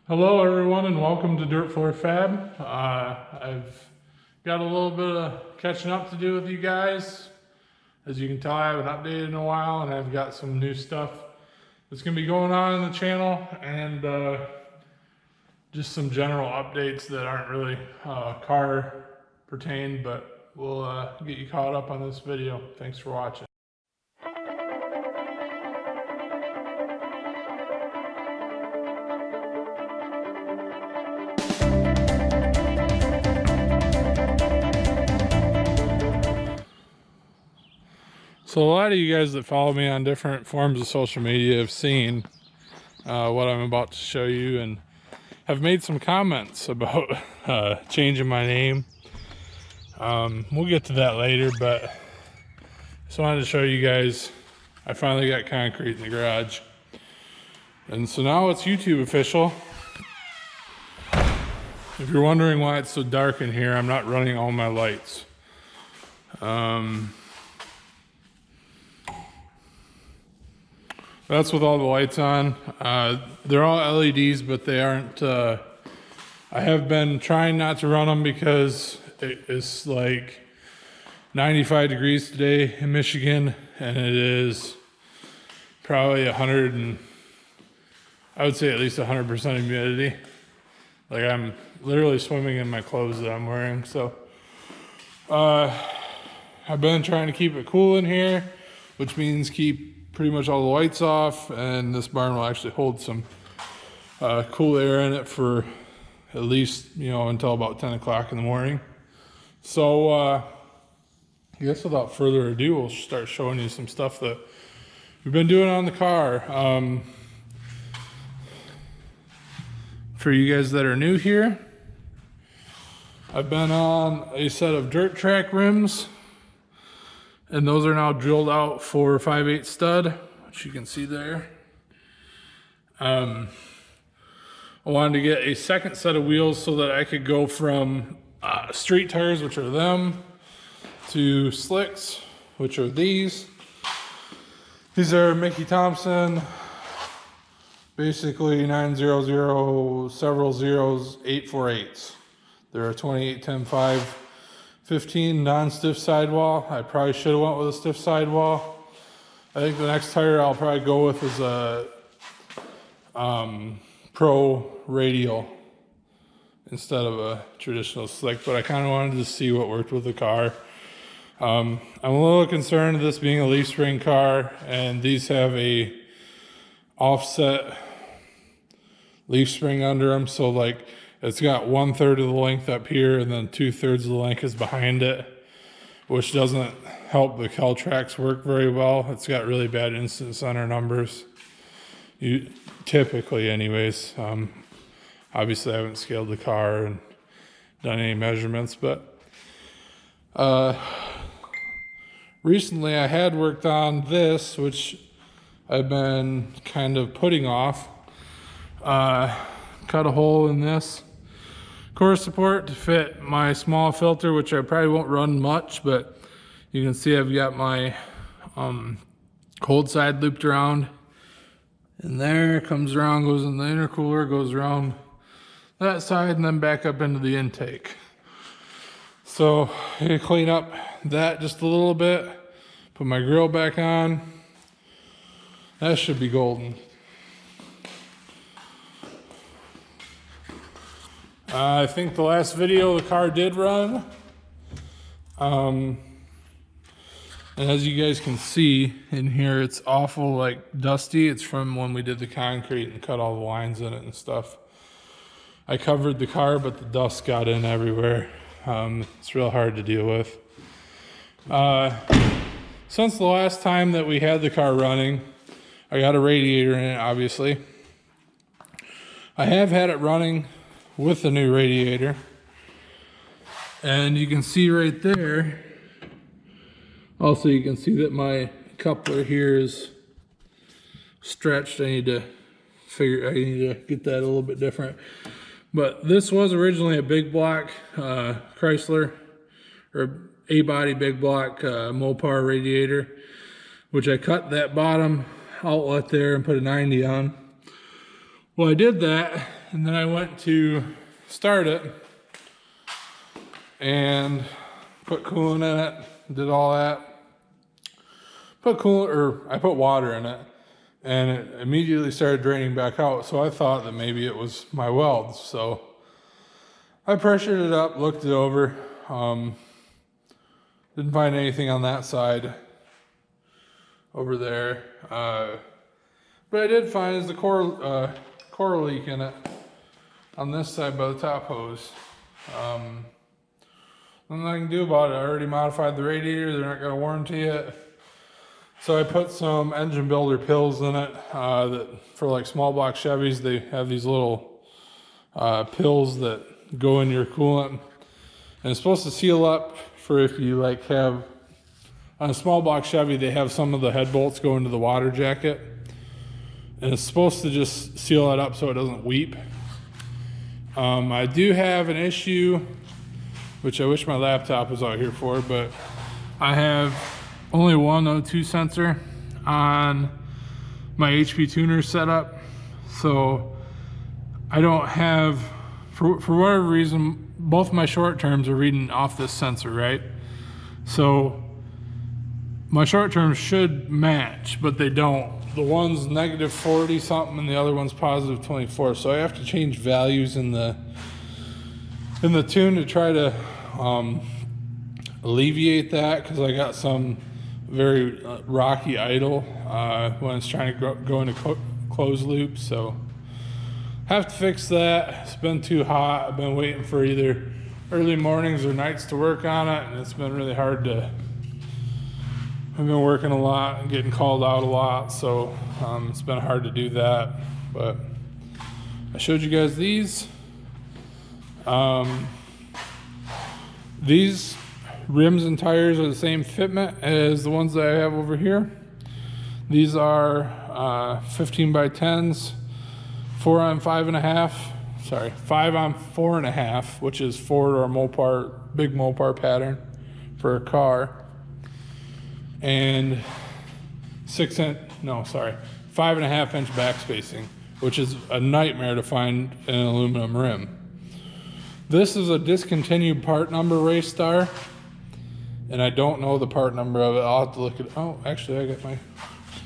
Hello everyone and welcome to Dirt Floor Fab. I've got a little bit of catching up to do with you guys. As you can tell, I haven't updated in a while and I've got some new stuff that's going to be going on in the channel and just some general updates that aren't really car pertained, but we'll get you caught up on this video. Thanks for watching. So a lot of you guys that follow me on different forms of social media have seen what I'm about to show you and have made some comments about changing my name. We'll get to that later, but just wanted to show you guys I finally got concrete in the garage. And so now it's YouTube official. If you're wondering why it's so dark in here, I'm not running all my lights. That's with all the lights on. They're all LEDs, but they aren't, I have been trying not to run them because it's like 95 degrees today in Michigan, and it is probably I would say at least 100% humidity. Like I'm literally swimming in my clothes that I'm wearing. So I've been trying to keep it cool in here, which means keep pretty much all the lights off, and this barn will actually hold some cool air in it for at least, until about 10 o'clock in the morning. So I guess without further ado, we'll start showing you some stuff that we've been doing on the car. For you guys that are new here, I've been on a set of dirt track rims, and those are now drilled out for 5/8 stud, which you can see there. I wanted to get a second set of wheels so that I could go from street tires, which are them, to slicks, which are these. These are Mickey Thompson, basically 900, several zeros, 848s. They're a 28-10-5 15 non-stiff sidewall. I probably should have went with a stiff sidewall. I think the next tire I'll probably go with is a Pro radial instead of a traditional slick, but I kind of wanted to see what worked with the car. I'm a little concerned of this being a leaf spring car, and these have a offset leaf spring under them, so like it's got 1/3 of the length up here and then 2/3 of the length is behind it, which doesn't help the Kel-Trax work very well. It's got really bad instant center numbers, typically anyways. Obviously I haven't scaled the car and done any measurements, but recently I had worked on this, which I've been kind of putting off. Cut a hole in this core support to fit my small filter, which I probably won't run much, but you can see I've got my cold side looped around, and there comes around, goes in the intercooler, goes around that side, and then back up into the intake. So I'm gonna clean up that just a little bit, put my grill back on. That should be golden. I think the last video the car did run. And as you guys can see in here, it's awful like dusty. It's from when we did the concrete and cut all the lines in it and stuff. I covered the car, but the dust got in everywhere. It's real hard to deal with. Since the last time that we had the car running, I got a radiator in it, obviously. I have had it running with the new radiator, and you can see right there, also you can see that my coupler here is stretched. I need to get that a little bit different, but this was originally a big block Chrysler, or A-body big block Mopar radiator, which I cut that bottom outlet there and put a 90 on. Well, I did that, and then I went to start it and put coolant in it, did all that. I put water in it, and it immediately started draining back out. So I thought that maybe it was my welds. So I pressured it up, looked it over. Didn't find anything on that side over there. But I did find is the core leak in it on this side by the top hose. Nothing I can do about it. I already modified the radiator. They're not going to warranty it. So I put some engine builder pills in it. That for like small block Chevys, they have these little pills that go in your coolant, and it's supposed to seal up for if you like have on a small block Chevy. They have some of the head bolts go into the water jacket, and it's supposed to just seal it up so it doesn't weep. I do have an issue, which I wish my laptop was out here for, but I have only one O2 sensor on my HP tuner setup. So I don't have, for whatever reason, both my short terms are reading off this sensor, right? So my short terms should match, but they don't. The one's negative 40 something and the other one's positive 24. So I have to change values in the tune to try to alleviate that, because I got some very rocky idle when it's trying to go into closed loop. So have to fix that. It's been too hot. I've been waiting for either early mornings or nights to work on it, and it's been really hard to. I've been working a lot and getting called out a lot, so it's been hard to do that. But I showed you guys these. These rims and tires are the same fitment as the ones that I have over here. These are 15 by 10s, 4 on 5.5. Sorry, 5 on 4.5, which is Ford or Mopar, big Mopar pattern for a car. And 5.5 inch back spacing, which is a nightmare to find in an aluminum rim. This is a discontinued part number Raystar, and I don't know the part number of it. I'll have to look at. Oh, actually, I got my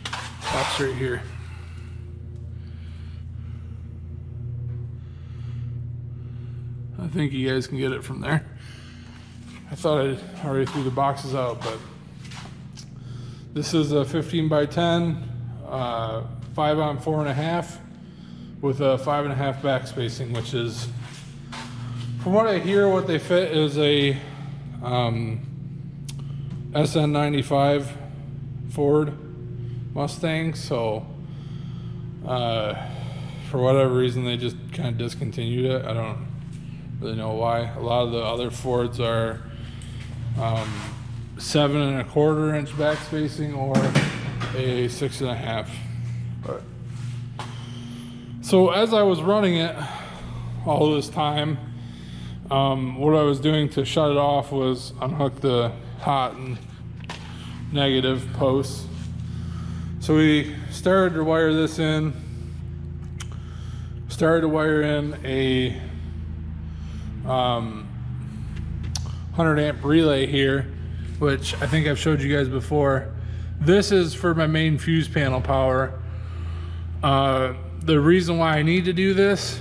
box right here. I think you guys can get it from there. I thought I already threw the boxes out, but this is a 15 by 10, 5 on 4.5 with a 5.5 back spacing, which is, from what I hear, what they fit is a SN95 Ford Mustang. So for whatever reason, they just kind of discontinued it. I don't really know why. A lot of the other Fords are 7.25 inch back spacing or a 6.5. But so as I was running it all this time, what I was doing to shut it off was unhook the hot and negative posts. So we started to wire this in, started to wire in a 100 amp relay here, which I think I've showed you guys before. This is for my main fuse panel power. The reason why I need to do this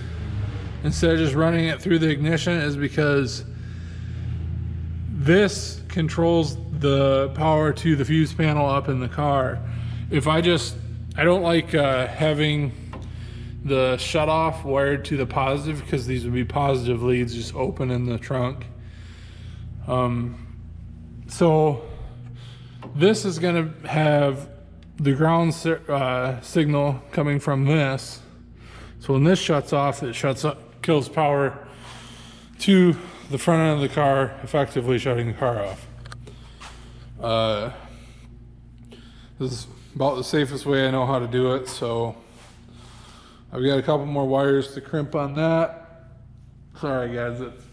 instead of just running it through the ignition is because this controls the power to the fuse panel up in the car. If I don't like having the shut off wired to the positive, because these would be positive leads just open in the trunk. So this is going to have the ground signal coming from this. So when this shuts off, it shuts up, kills power to the front end of the car, effectively shutting the car off. This is about the safest way I know how to do it. So I've got a couple more wires to crimp on that. Sorry guys, it's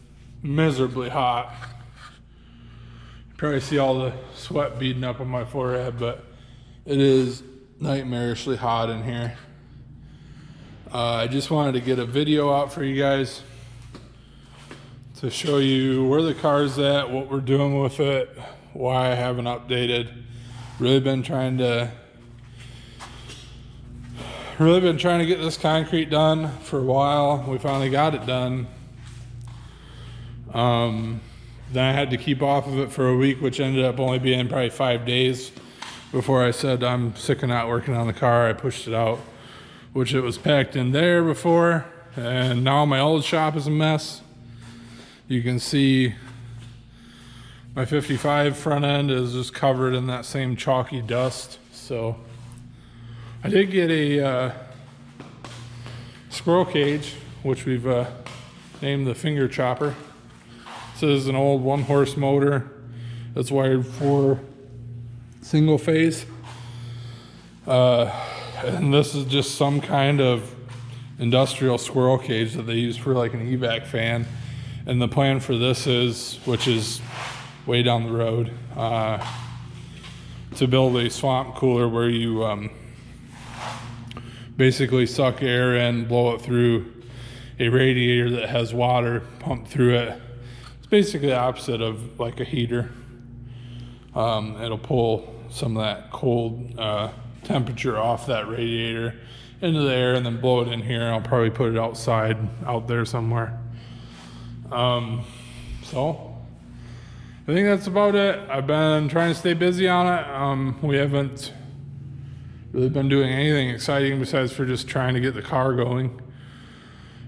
miserably hot. You probably see all the sweat beading up on my forehead, but it is nightmarishly hot in here. I just wanted to get a video out for you guys to show you where the car's at, what we're doing with it, why I haven't updated. Really been trying to get this concrete done for a while. We finally got it done. Then I had to keep off of it for a week, which ended up only being probably 5 days before I said I'm sick of not working on the car. I pushed it out, which it was packed in there before, and now my old shop is a mess. You can see my 55 front end is just covered in that same chalky dust. So I did get a squirrel cage, which we've named the finger chopper. This is an old 1-horse motor that's wired for single phase. And this is just some kind of industrial squirrel cage that they use for like an evac fan. And the plan for this is, which is way down the road, to build a swamp cooler where you basically suck air in, blow it through a radiator that has water pumped through it. It's basically the opposite of like a heater. It'll pull some of that cold temperature off that radiator into the air and then blow it in here. I'll probably put it outside, out there somewhere. So I think that's about it. I've been trying to stay busy on it. We haven't really been doing anything exciting besides for just trying to get the car going.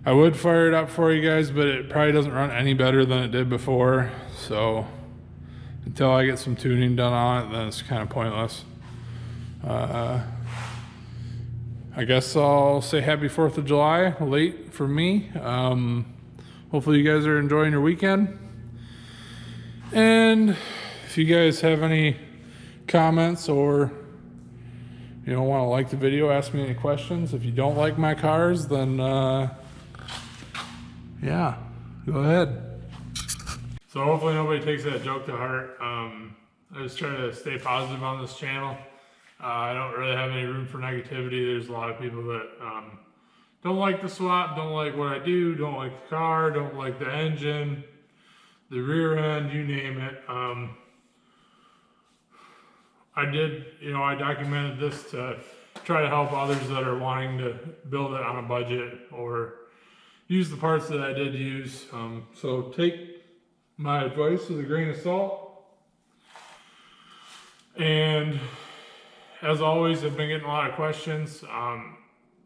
I would fire it up for you guys, but it probably doesn't run any better than it did before. So until I get some tuning done on it, then it's kind of pointless. I guess I'll say happy 4th of July, late for me. Hopefully you guys are enjoying your weekend. And if you guys have any comments or want to like the video, ask me any questions. If you don't like my cars, then yeah, go ahead. So hopefully nobody takes that joke to heart. I just try to stay positive on this channel. I don't really have any room for negativity. There's a lot of people that don't like the swap, don't like what I do, don't like the car, don't like the engine, the rear end, you name it. I documented this to try to help others that are wanting to build it on a budget or use the parts that I did use. So take my advice with a grain of salt. And as always, I've been getting a lot of questions.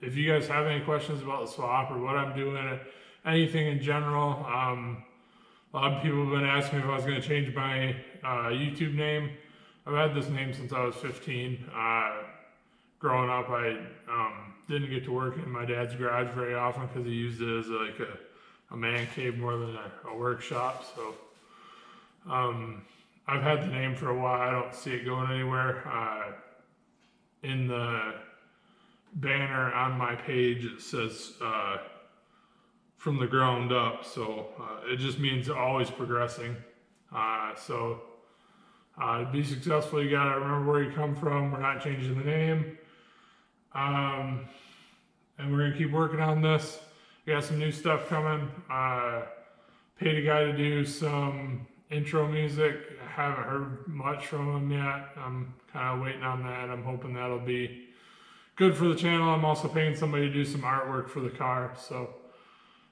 If you guys have any questions about the swap or what I'm doing, anything in general, a lot of people have been asking me if I was going to change my YouTube name. I've had this name since I was 15. Growing up, I didn't get to work in my dad's garage very often because he used it as like a man cave more than a workshop. So I've had the name for a while. I don't see it going anywhere. In the banner on my page, it says from the ground up. So it just means always progressing. To be successful, you gotta remember where you come from. We're not changing the name. And we're gonna keep working on this. We got some new stuff coming. Paid a guy to do some intro music. I haven't heard much from him yet. I'm kind of waiting on that. I'm hoping that'll be good for the channel. I'm also paying somebody to do some artwork for the car. So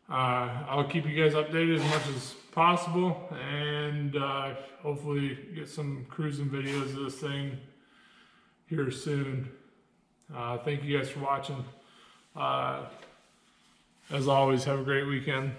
I'll keep you guys updated as much as possible, and hopefully get some cruising videos of this thing here soon. Thank you guys for watching. As always, have a great weekend.